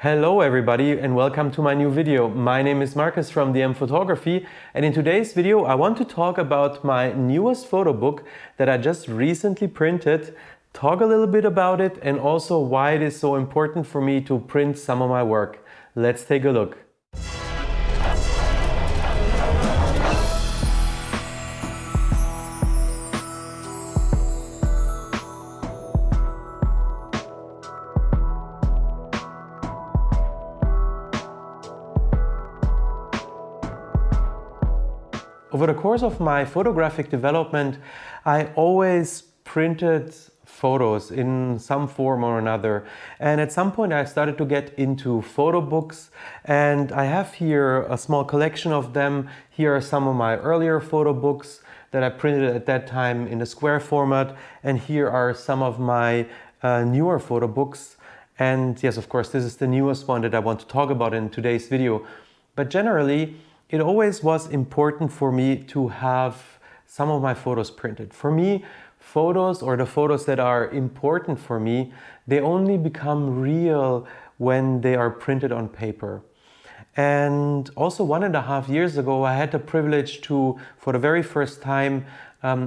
Hello everybody and welcome to my new video. My name is Marcus from DM Photography, and in today's video I want to talk about my newest photo book that I just recently printed, talk a little bit about it and also why it is so important for me to print some of my work. Let's take a look. Over the course of my photographic development, I always printed photos in some form or another. And at some point I started to get into photo books, and I have here a small collection of them. Here are some of my earlier photo books that I printed at that time in the square format. And here are some of my newer photo books. And yes, of course, this is the newest one that I want to talk about in today's video. But generally, it always was important for me to have some of my photos printed. For me, photos, or the photos that are important for me, they only become real when they are printed on paper. And also 1.5 years ago, I had the privilege to, for the very first time,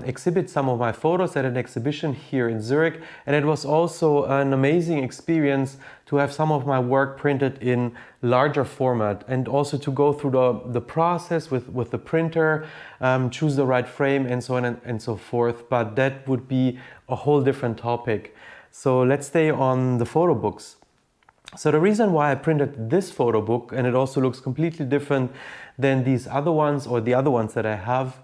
exhibit some of my photos at an exhibition here in Zurich. And it was also an amazing experience to have some of my work printed in larger format, and also to go through the process with the printer, choose the right frame and so on and so forth. But that would be a whole different topic. So let's stay on the photo books. So the reason why I printed this photo book, and it also looks completely different than these other ones or the other ones that I have,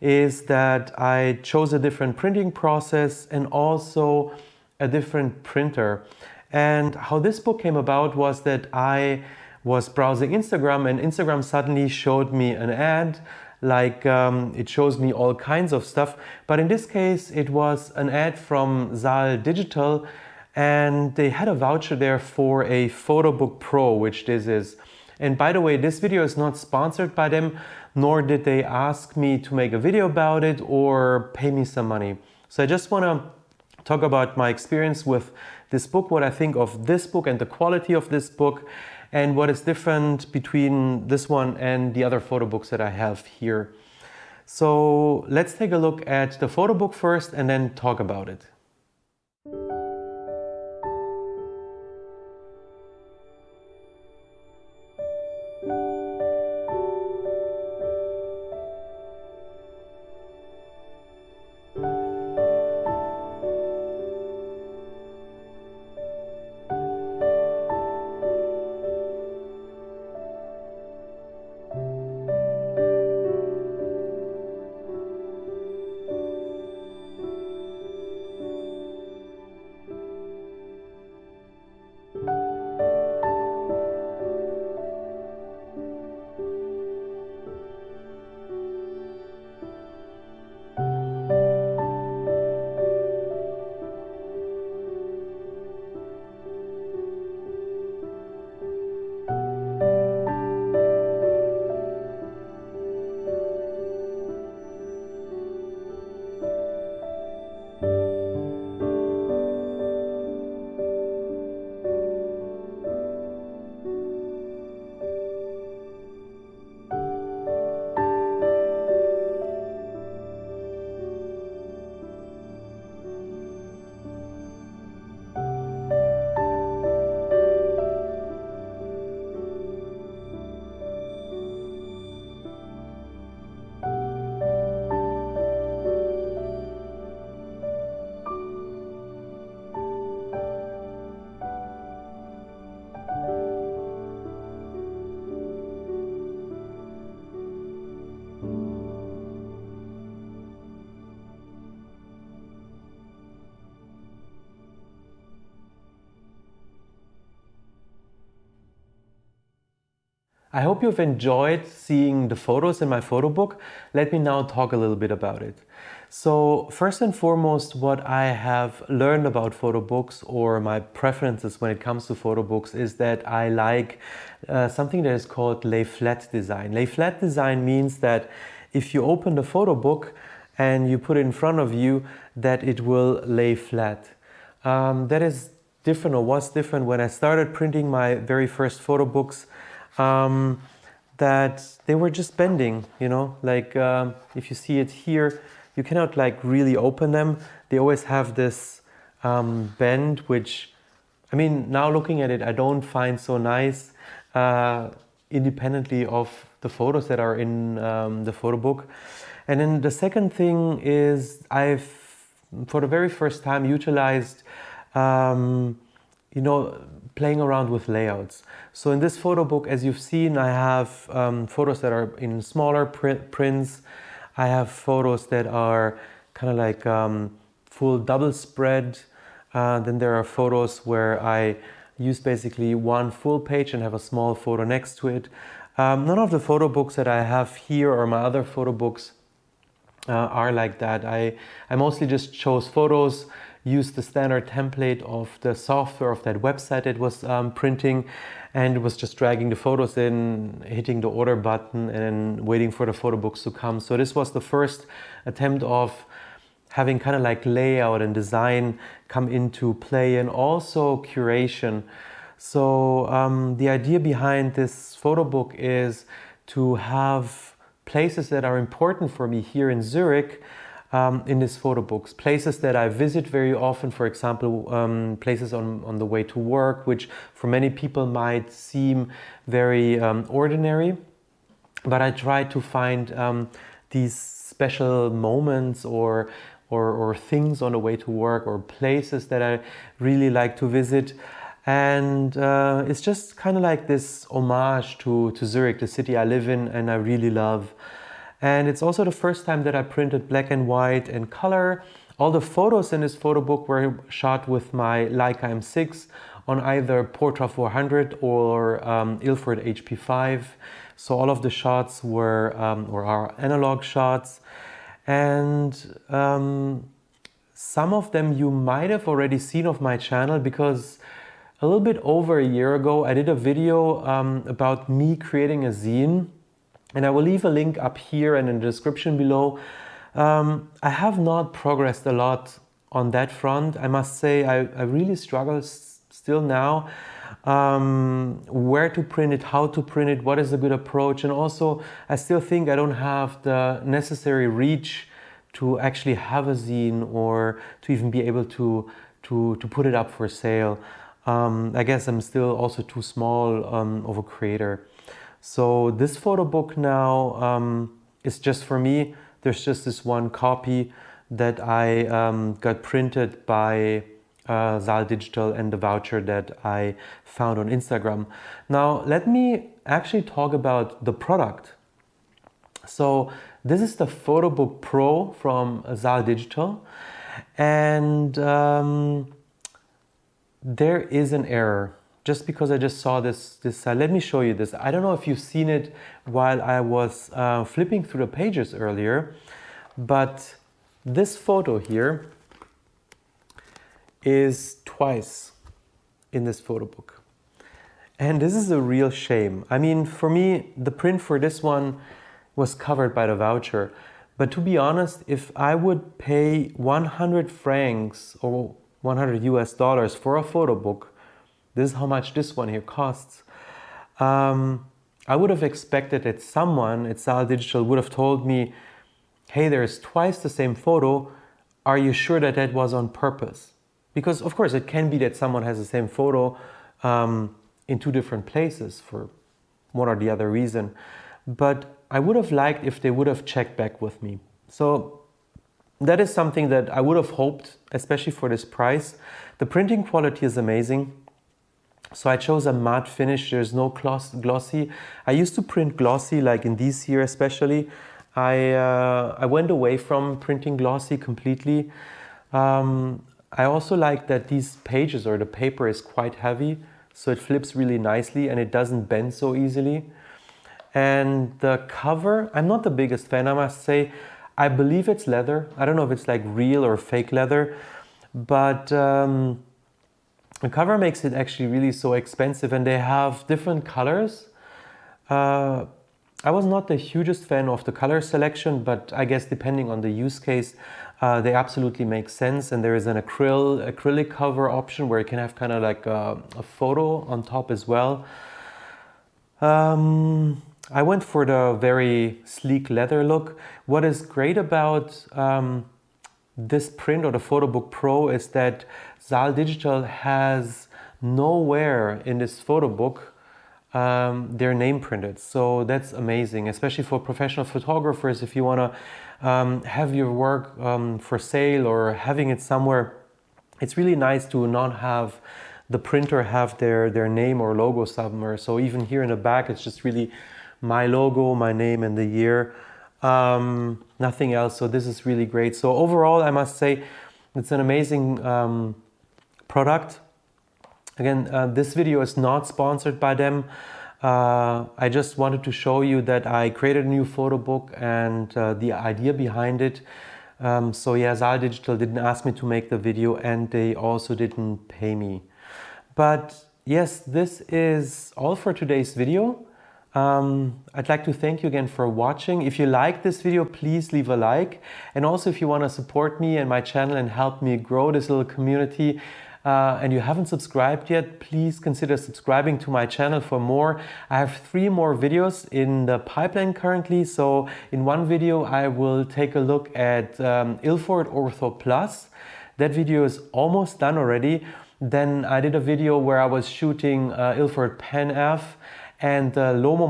is that I chose a different printing process and also a different printer. And how this book came about was that I was browsing Instagram, and Instagram suddenly showed me an ad, like it shows me all kinds of stuff. But in this case, it was an ad from Saal Digital, and they had a voucher there for a PhotoBook Pro, which this is. And by the way, this video is not sponsored by them, nor did they ask me to make a video about it or pay me some money. So I just want to talk about my experience with this book, what I think of this book and the quality of this book, and what is different between this one and the other photo books that I have here. So let's take a look at the photo book first and then talk about it. I hope you've enjoyed seeing the photos in my photo book. Let me now talk a little bit about it. So first and foremost, what I have learned about photo books, or my preferences when it comes to photo books, is that I like something that is called lay flat design. Lay flat design means that if you open the photo book and you put it in front of you, that it will lay flat. That is different or was different when I started printing my very first photo books, that they were just bending, you know, like if you see it here, you cannot like really open them. They always have this bend, which, I mean, now looking at it, I don't find so nice, independently of the photos that are in the photo book. And then the second thing is I've, for the very first time, utilized, you know, playing around with layouts. So in this photo book, as you've seen, I have photos that are in smaller prints. I have photos that are kind of like full double spread. Then there are photos where I use basically one full page and have a small photo next to it. None of the photo books that I have here or my other photo books are like that. I mostly just chose photos, used the standard template of the software of that website it was printing, and was just dragging the photos in, hitting the order button and waiting for the photo books to come. So this was the first attempt of having kind of like layout and design come into play, and also curation. So the idea behind this photo book is to have places that are important for me here in Zurich in these photo books. Places that I visit very often, for example, places on the way to work, which for many people might seem very ordinary. But I try to find these special moments or things on the way to work, or places that I really like to visit. And it's just kind of like this homage to Zurich, the city I live in and I really love. And it's also the first time that I printed black and white and color. All the photos in this photo book were shot with my Leica M6 on either Portra 400 or Ilford HP5. So all of the shots were or are analog shots. And some of them you might have already seen of my channel, because a little bit over a year ago I did a video about me creating a zine, and I will leave a link up here and in the description below. I have not progressed a lot on that front. I must say I really struggle still now, where to print it, how to print it, what is a good approach. And also I still think I don't have the necessary reach to actually have a zine, or to even be able to put it up for sale. I guess I'm still also too small of a creator. So this photo book now is just for me. There's just this one copy that I got printed by Saal Digital, and the voucher that I found on Instagram. Now let me actually talk about the product. So this is the PhotoBook Pro from Saal Digital, and there is an error. Just because I just saw this let me show you this. I don't know if you've seen it while I was flipping through the pages earlier, but this photo here is twice in this photo book. And this is a real shame. I mean, for me, the print for this one was covered by the voucher. But to be honest, if I would pay 100 francs or 100 US dollars for a photo book, this is how much this one here costs. I would have expected that someone at Saal Digital would have told me, hey, there's twice the same photo. Are you sure that that was on purpose? Because of course it can be that someone has the same photo in two different places for one or the other reason. But I would have liked if they would have checked back with me. So that is something that I would have hoped, especially for this price. The printing quality is amazing. So I chose a matte finish. There's no glossy. I used to print glossy, like in these here especially. I went away from printing glossy completely. I also like that these pages, or the paper, is quite heavy, so it flips really nicely and it doesn't bend so easily. And the cover, I'm not the biggest fan, I must say. I believe it's leather. I don't know if it's like real or fake leather, but the cover makes it actually really so expensive, and they have different colors. I was not the hugest fan of the color selection, but I guess depending on the use case, they absolutely make sense. And there is an acrylic cover option where you can have kind of like a photo on top as well. I went for the very sleek leather look. What is great about this print or the PhotoBook Pro is that Saal Digital has nowhere in this PhotoBook their name printed. So that's amazing, especially for professional photographers. If you want to have your work for sale or having it somewhere, it's really nice to not have the printer have their name or logo somewhere. So even here in the back, it's just really my logo, my name and the year, nothing else. So this is really great. So overall, I must say it's an amazing product. Again, this video is not sponsored by them. I just wanted to show you that I created a new photo book and the idea behind it. So yeah, Saal Digital didn't ask me to make the video and they also didn't pay me. But yes, this is all for today's video. I'd like to thank you again for watching. If you like this video, please leave a like. And also if you want to support me and my channel and help me grow this little community, and you haven't subscribed yet, please consider subscribing to my channel for more. I have 3 more videos in the pipeline currently. So in one video, I will take a look at Ilford Ortho Plus. That video is almost done already. Then I did a video where I was shooting Ilford Pen F and Lomo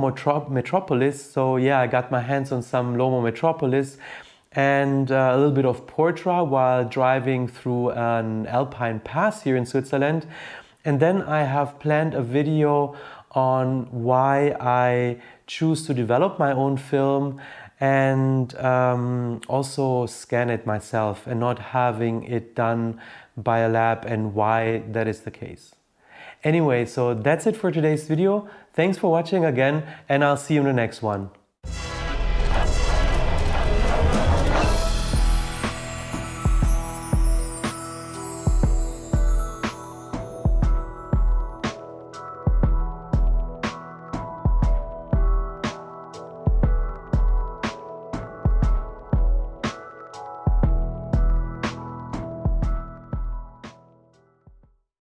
Metropolis. So yeah, I got my hands on some Lomo Metropolis and a little bit of Portra while driving through an alpine pass here in Switzerland. And then I have planned a video on why I choose to develop my own film and also scan it myself and not having it done by a lab and why that is the case. Anyway, so that's it for today's video. Thanks for watching again and I'll see you in the next one.